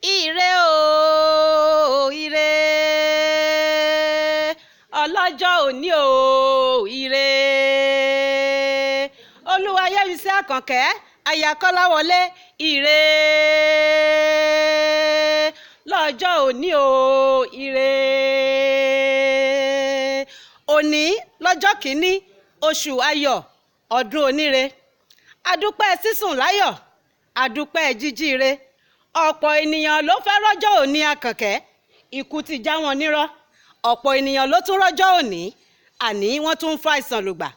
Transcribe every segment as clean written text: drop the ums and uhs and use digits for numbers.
ire o ire ọlọ́jọ́ òní o ire Olúwayẹmisí Àkànkẹ́ aya Kọ́láwọlé ire lọ́jọ́ òní o ire òní lọ́jọ́ kìíní oṣù ayọ̀ ọdún oníre adúpẹ́ sísùn láyọ̀ adúpẹ́ jíjíire ọ̀pọ̀ ènìyàn ló fẹ́ rọ́jọ́ òní Àkànkẹ́ ikú ti já wọn nírọ́ ọ̀pọ̀ ènìyàn ló tún rọ́jọ́ òní àní wọ́n tún ń fa àìsàn lùgbà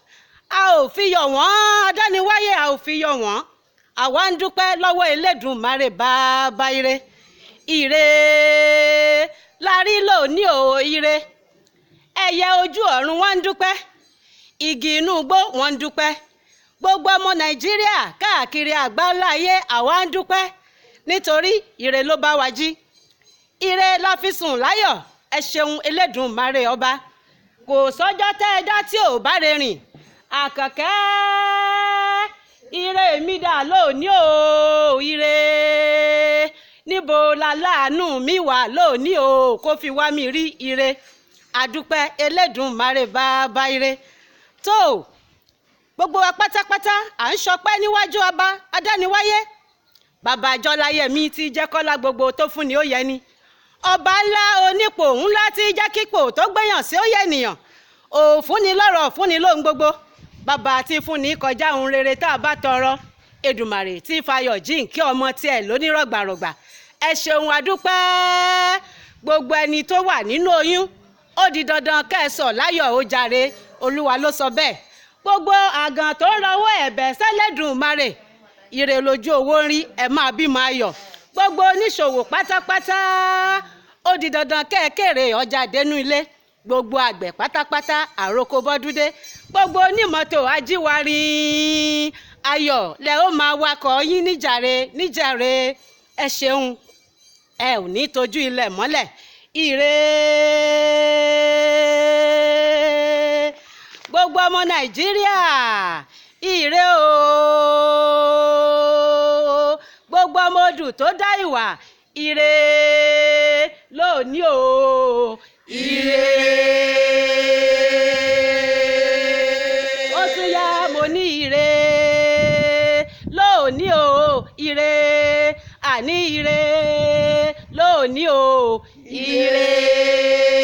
a ò fi yọ̀ wọ́n adániwáyé a ò fi yọ̀ wọ́n àwa ń dúpẹ́ lọ́wọ́ Elédùmarè bàbá ire ire la rí lónìí o ire ẹyẹ ojú ọ̀run wọ́n ń dúpẹ́ igi inú igbó wọ́n ń dúpẹ́ gbogbo ọmọ Nàìjíríà káàkiri àgbáláyé àwa ń dúpẹ́ nítorí ire ló bá wa jí ire la fi sùn láyọ̀ ẹ ṣeun Elédùmarè ọba kò sọ́jọ́ tẹ́ ẹ dá tí ò bá re rìn Àkànkẹ́ ire mi dà lónìí o ire níbo la láàánú mi wà lónìí o kó fi wá mi rí ire àdúpẹ́ Elédùmarè bàbá ire tó gbogbo wa pátápátá à ń ṣọpẹ́ níwájú ọba adániwáyé bàbá Àjọláyẹmí tí jẹ́ kọ́lá gbogbo tó fún ni ó yẹ ni ọba ńlá onípò ńlá tí jẹ́ kípò tó gbéyàn sí ó yẹ ènìyàn òfúnni lọ́rọ̀ fúnni lóhun gbogbo bàbá tí fúnni kọjá ohun rere tá a bá tọrọ Èdùmàrè tí fayọ̀ jíǹkí ọmọ tiẹ̀ lónírọ̀gbàrọ̀gbà ẹ ṣeun adúpẹ́ gbogbo ẹni tó wà nínú oyún ó di dandan kẹsọ̀ láyọ̀ ó jàre Olúwa ló sọ bẹ́ẹ̀ gbogbo àgàn tó ń rawọ́ ẹ̀bẹ̀ sẹ́lẹ̀dùmarè ire lójú owó ń rí ẹ máa bímọ ayọ̀ gbogbo oníṣòwò pátápátá ó di dandan kẹ́ẹ̀kẹ́rẹ́ ọjà dénú ilé gbogbo àgbẹ̀ pátápátá àròkọ bọ́dúndé gbogbo onímọ́tò ajíwárí ayọ̀ lẹ ó máa wakọ̀ yín níjàre ẹ ṣeun ẹ ò ní tójú ilẹ̀ mọ́lẹ̀ ire gbogbo ọmọ Nàìjíríà ire o gbogbo ọmọ odù tó dá ìwà ire lónìí o ire ó tún yá mo ní ire lónìí o ire àní ire lónìí o ire.